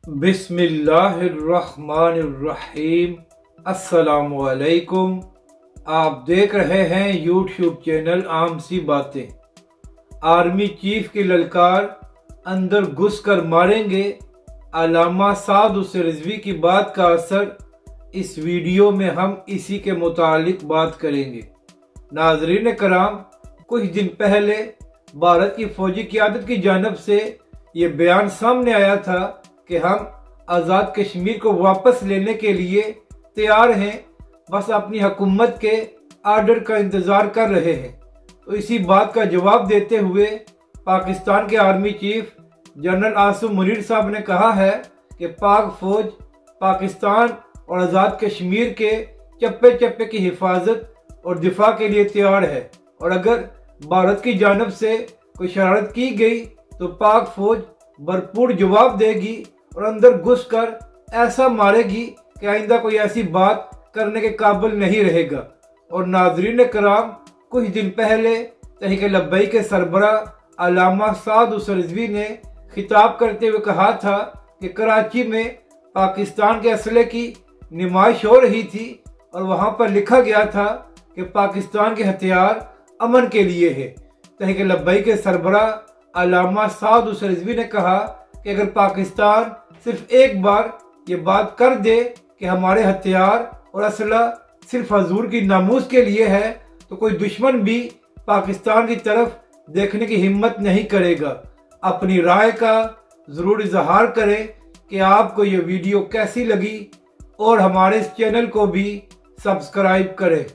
बिस्मिल्लाहिर्रहमानिर्रहीम। अस्सलाम वालेकुम। आप देख रहे हैं यूट्यूब चैनल आम सी बातें। आर्मी चीफ की ललकार, अंदर घुस कर मारेंगे, अल्लामा साद हुसैन रिजवी की बात का असर, इस वीडियो में हम इसी के मुतालिक बात करेंगे। नाजरीन कराम, कुछ दिन पहले भारत की फौजी क़यादत की जानब से ये बयान सामने आया था कि हम आज़ाद कश्मीर को वापस लेने के लिए तैयार हैं, बस अपनी हुकूमत के आर्डर का इंतज़ार कर रहे हैं। तो इसी बात का जवाब देते हुए पाकिस्तान के army chief general Asim Munir साहब ने कहा है कि पाक फौज पाकिस्तान और आज़ाद कश्मीर के चप्पे चप्पे की हिफाजत और दिफा के लिए तैयार है, और अगर भारत की जानब से कोई शरारत की गई तो पाक फौज भरपूर जवाब देगी और अंदर घुसकर ऐसा मारेगी कि आइंदा कोई ऐसी बात करने के काबिल नहीं रहेगा। और नाजरीन कराम, कुछ दिन पहले तहरीक लब्बैक के सरबरा अल्लामा साद हुसैन रिजवी ने खिताब करते हुए कहा था कि कराची में पाकिस्तान के असले की नुमाइश हो रही थी और वहाँ पर लिखा गया था कि पाकिस्तान के हथियार अमन के लिए है। तहरीक लब्बैक के सरबरा अल्लामा साद हुसैन रिजवी ने कहा कि अगर पाकिस्तान सिर्फ एक बार ये बात कर दे कि हमारे हथियार और असला सिर्फ हजूर की नामूस के लिए है, तो कोई दुश्मन भी पाकिस्तान की तरफ देखने की हिम्मत नहीं करेगा। अपनी राय का ज़रूर इजहार करें कि आपको ये वीडियो कैसी लगी, और हमारे इस चैनल को भी सब्सक्राइब करें।